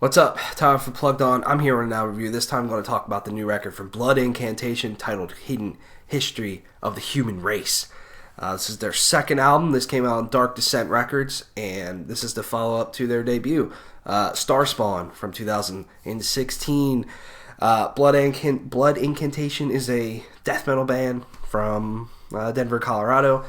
What's up? Time for Plugged On. I'm here with an review. This time I'm going to talk about the new record from Blood Incantation titled Hidden History of the Human Race. This is their second album. This came out on Dark Descent Records, and this is the follow-up to their debut, Starspawn from 2016. Blood Incantation is a death metal band from Denver, Colorado.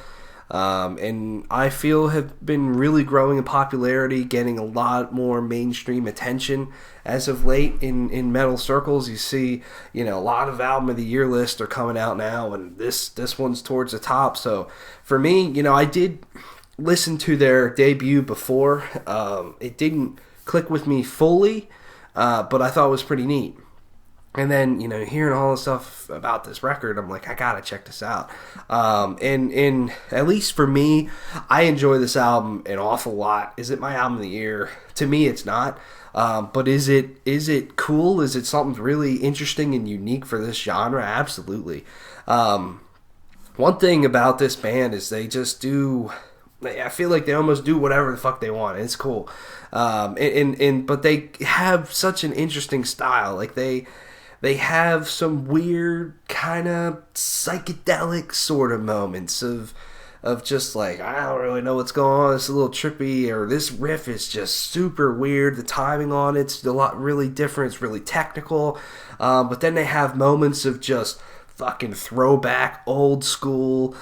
And I feel have been really growing in popularity, getting a lot more mainstream attention as of late in metal circles. You see, a lot of album of the year lists are coming out now, and this one's towards the top. So for me, I did listen to their debut before. It didn't click with me fully, but I thought it was pretty neat. And then, hearing all the stuff about this record, I'm like, I gotta check this out. And at least for me, I enjoy this album an awful lot. Is it my album of the year? To me, it's not. But is it cool? Is it something really interesting and unique for this genre? Absolutely. One thing about this band is they just do... I feel like they almost do whatever the fuck they want. It's cool. But they have such an interesting style. Like, They have some weird kind of psychedelic sort of moments of just like, I don't really know what's going on. It's a little trippy, or this riff is just super weird. The timing on it's a lot really different. It's really technical. But then they have moments of just fucking throwback old school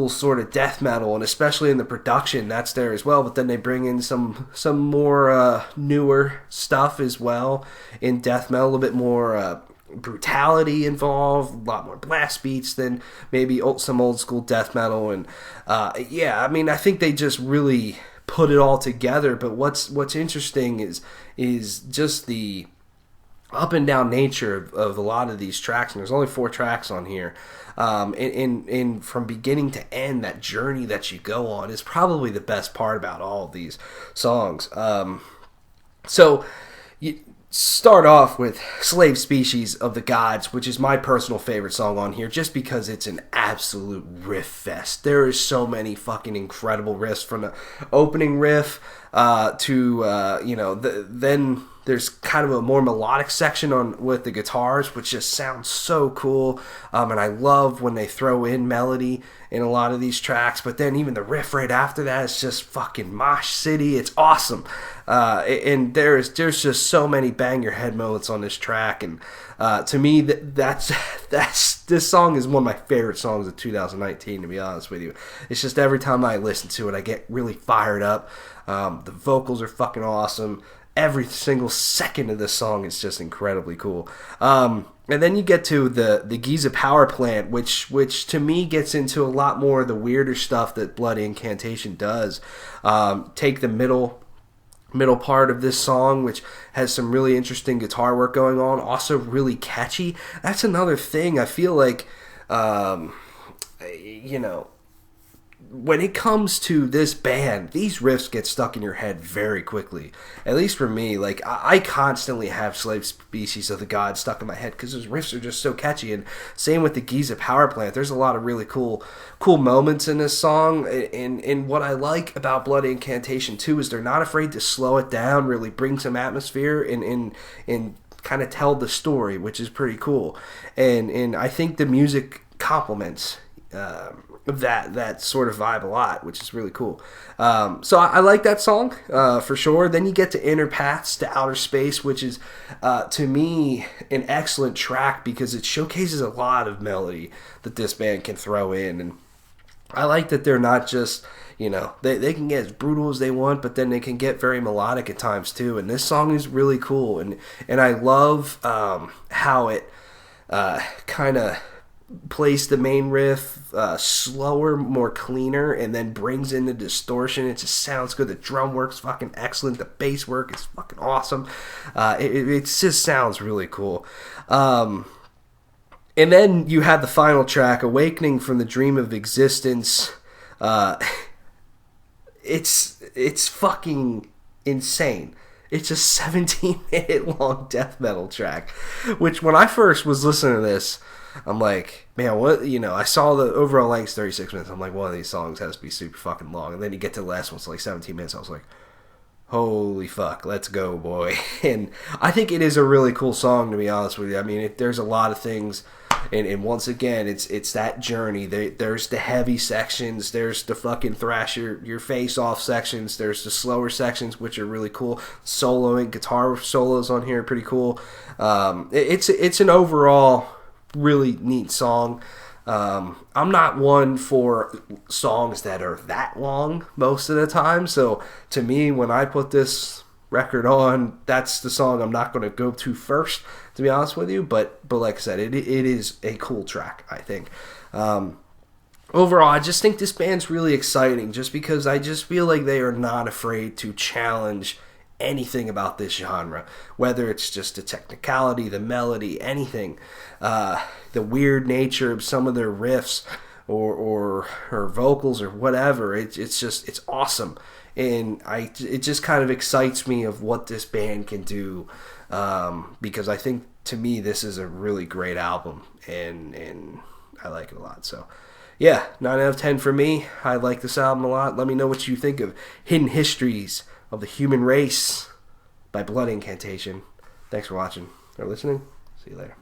sort of death metal, and especially in the production, that's there as well. But then they bring in some more newer stuff as well in death metal, a little bit more brutality involved, a lot more blast beats than maybe some old school death metal. And I think they just really put it all together. But what's interesting is just the up and down nature of a lot of these tracks, and there's only 4 tracks on here. And from beginning to end, that journey that you go on is probably the best part about all of these songs. So you start off with Slave Species of the Gods, which is my personal favorite song on here, just because it's an absolute riff fest. There is so many fucking incredible riffs, from the opening riff then there's kind of a more melodic section with the guitars, which just sounds so cool. And I love when they throw in melody in a lot of these tracks. But then even the riff right after that is just fucking mosh city. It's awesome. And there's just so many bang your head moments on this track. And to me, that's this song is one of my favorite songs of 2019. To be honest with you, it's just every time I listen to it, I get really fired up. The vocals are fucking awesome. Every single second of this song is just incredibly cool. And then you get to the Giza Power Plant, which to me gets into a lot more of the weirder stuff that Blood Incantation does. Take the middle part of this song, which has some really interesting guitar work going on, also really catchy. That's another thing. I feel like, when it comes to this band, these riffs get stuck in your head very quickly. At least for me, like, I constantly have Slave Species of the Gods stuck in my head because those riffs are just so catchy. And same with the Giza Power Plant. There's a lot of really cool moments in this song. And what I like about Blood Incantation too is they're not afraid to slow it down, really bring some atmosphere and kind of tell the story, which is pretty cool. And I think the music complements that sort of vibe a lot, which is really cool. So I like that song for sure. Then you get to Inner Paths to Outer Space, which is to me an excellent track because it showcases a lot of melody that this band can throw in. And I like that they're not just, they can get as brutal as they want, but then they can get very melodic at times too. And this song is really cool. And I love how it kind of plays the main riff slower, more cleaner, and then brings in the distortion. It just sounds good. The drum work's fucking excellent. The bass work is fucking awesome. It just sounds really cool. And then you have the final track, Awakening from the Dream of Existence. It's fucking insane. It's a 17-minute long death metal track, which when I first was listening to this, I'm like, man, what, I saw the overall length's 36 minutes. I'm like, one of these songs has to be super fucking long. And then you get to the last one, it's like 17 minutes. I was like, Holy fuck, let's go, boy. And I think it is a really cool song, to be honest with you. I mean, there's a lot of things, and once again, it's that journey. There's the heavy sections, there's the fucking thrash your face off sections, there's the slower sections, which are really cool. Soloing, guitar solos on here are pretty cool. It's an overall really neat song. I'm not one for songs that are that long most of the time, so to me, when I put this record on, that's the song I'm not going to go to first, to be honest with you, but like I said, it is a cool track, I think. Overall, I just think this band's really exciting, just because I just feel like they are not afraid to challenge anything about this genre, whether it's just the technicality, the melody, anything, the weird nature of some of their riffs or vocals or whatever. It's awesome, and it just kind of excites me of what this band can do, because I think, to me, this is a really great album, and I like it a lot. So yeah, 9 out of 10 for me. I like this album a lot. Let me know what you think of Hidden Histories of the Human Race by Blood Incantation. Thanks for watching or listening. See you later.